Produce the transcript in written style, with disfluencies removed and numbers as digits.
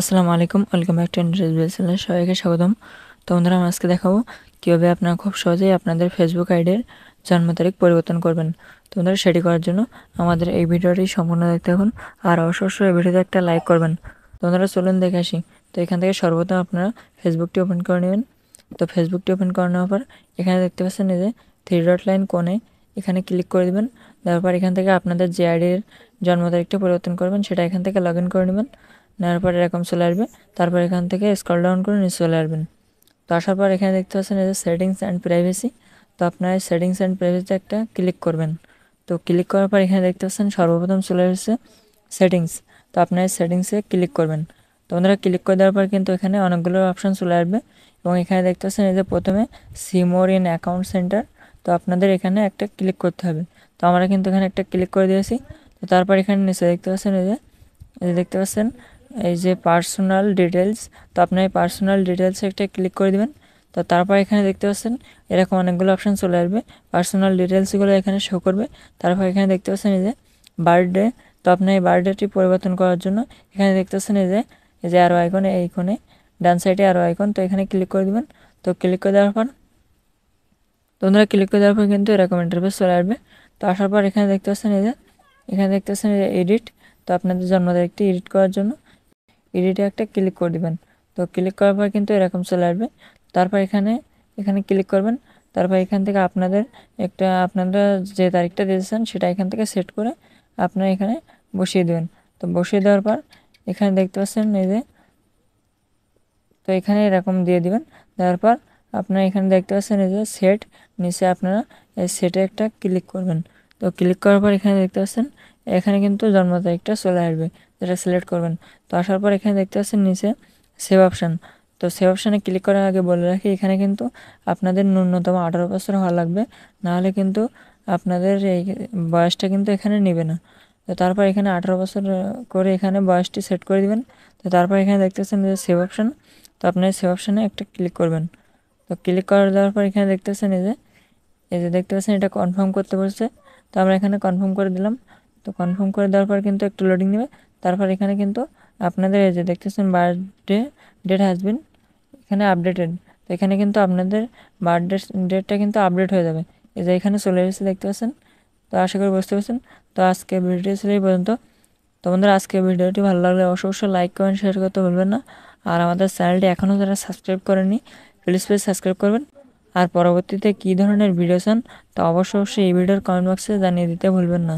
আসসালামু আলাইকুম, welcome back to interest channel. সবাইকে স্বাগতম। তো বন্ধুরা, আমি আজকে দেখাবো কীভাবে আপনারা খুব সহজেই আপনাদের ফেসবুক আইডির জন্ম তারিখ পরিবর্তন করবেন। তো বন্ধুরা, সেটি করার জন্য আমাদের এই ভিডিওটি সম্পূর্ণ দেখতে থাকুন, আর অবশ্যই এই ভিডিওতে একটা লাইক করবেন। তো বন্ধুরা, চলুন দেখে আসি। তো এখান থেকে সর্বপ্রথম আপনারা ফেসবুকটি ওপেন করে নেবেন। তো ফেসবুকটি ওপেন করে নেওয়ার পর এখানে দেখতে পাচ্ছেন এই যে 3 ডট লাইন কোণে, এখানে ক্লিক করে দেবেন। তারপর এখান থেকে আপনাদের যে আইডির জন্ম তারিখটা পরিবর্তন করবেন সেটা এখান থেকে লগ ইন করে নেবেন। নেওয়ার পর এরকম চলে আসবে। তারপর এখান থেকে স্ক্রল ডাউন করে নিচে চলে আসবেন। তো আসার পর এখানে দেখতে পাচ্ছেন এই যে সেটিংস অ্যান্ড প্রাইভেসি। তো আপনার সেটিংস অ্যান্ড প্রাইভেসিতে একটা ক্লিক করবেন। তো ক্লিক করার পর এখানে দেখতে পাচ্ছেন সর্বপ্রথম চলে এসেছে সেটিংস। তো আপনার সেটিংসে ক্লিক করবেন। তো আপনারা ক্লিক করে দেওয়ার পর কিন্তু এখানে অনেকগুলো অপশান চলে আসবে, এবং এখানে দেখতে পাচ্ছেন এই যে প্রথমে see more in account centre. তো আপনাদের এখানে একটা ক্লিক করতে হবে। তো আমরা কিন্তু এখানে একটা ক্লিক করে দিয়েছি। তো তারপর এখানে নিচে দেখতে পাচ্ছেন এই যে দেখতে পাচ্ছেন এই যে পার্সোনাল ডিটেলস। তো আপনার এই পার্সোনাল ডিটেলসে একটা ক্লিক করে দেবেন। তো তারপর এখানে দেখতে পাচ্ছেন এরকম অনেকগুলো অপশান চলে আসবে, পার্সোনাল ডিটেলসগুলো এখানে শো করবে। তারপর এখানে দেখতে পাচ্ছেন এই যে বার্থডে। তো আপনার এই বার্থডেটি পরিবর্তন করার জন্য এখানে দেখতে পাচ্ছেন এই যে আরও আইকনে, এইখানে ডান সাইডে আরও আইকন। তো এখানে ক্লিক করে দেবেন। তো ক্লিক করে দেওয়ার পর ক্লিক করে দেওয়ার পর কিন্তু এরকম ইন্টারফেস চলে আসবে। তো আসার পর এখানে দেখতে পাচ্ছেন এই যে এডিট। তো আপনাদের জন্ম তারিখটি এডিট করার জন্য এডিটে একটা ক্লিক করে দিবেন। তো ক্লিক করার পর কিন্তু এরকম চলে আসবে। তারপর এখানে ক্লিক করবেন। তারপর এখান থেকে আপনারা যে তারিখটা দিয়েছেন সেটা এখান থেকে সেট করে আপনারা এখানে বসিয়ে দেবেন। তো বসিয়ে দেওয়ার পর এখানে দেখতে পাচ্ছেন এই যে, তো এখানে এরকম দিয়ে দিবেন। দেওয়ার পর আপনারা এখানে দেখতে পাচ্ছেন এই যে সেট, নিচে আপনারা এই সেটে একটা ক্লিক করবেন। তো ক্লিক করার পর এখানে দেখতে পাচ্ছেন এখানে কিন্তু জন্ম তারিখটা চলে আসবে, যেটা সিলেক্ট করবেন। তো আসার পর এখানে দেখতে পাচ্ছেন নিচে সেভ অপশান। তো সেভ অপশানে ক্লিক করার আগে বলে রাখি, এখানে কিন্তু আপনাদের ন্যূনতম 18 বছর হওয়া লাগবে, নাহলে কিন্তু আপনাদের এই বয়সটা কিন্তু এখানে নেবে না। তো তারপর এখানে 18 বছর করে এখানে বয়সটি সেট করে দিবেন। তো তারপর এখানে দেখতেছেন যে সেভ অপশান। তো আপনার সেভ অপশানে একটা ক্লিক করবেন। তো ক্লিক করে দেওয়ার পর এখানে দেখতেছেন এই যে দেখতে পাচ্ছেন এটা কনফার্ম করতে বলছে। তো আমরা এখানে কনফার্ম করে দিলাম। তো কনফার্ম করে দেওয়ার পর কিন্তু একটু লোডিং নেবে। তারপর এখানে কিন্তু আপনাদের এই যে দেখতেছেন বার্থডে ডেট হ্যাজ বিন এখানে আপডেটেড। তো এখানে কিন্তু আপনাদের বার্থডে ডেটটা কিন্তু আপডেট হয়ে যাবে। এই যে এখানে চলে এসেছে দেখতে পাচ্ছেন। তো আশা করি বুঝতে পারছেন। তো আজকে ভিডিও ছিল এই পর্যন্ত। তো বন্ধুরা, আজকে ভিডিওটি ভালো লাগলে অবশ্যই লাইক কমেন্ট শেয়ার করতে ভুলবেন না। আর আমাদের চ্যানেলটি এখনও যারা সাবস্ক্রাইব করেননি, প্লিজ সাবস্ক্রাইব করবেন। আর পরবর্তীতে কী ধরনের ভিডিও চান তা অবশ্যই এই ভিডিওর কমেন্ট বক্সে জানিয়ে দিতে ভুলবেন না।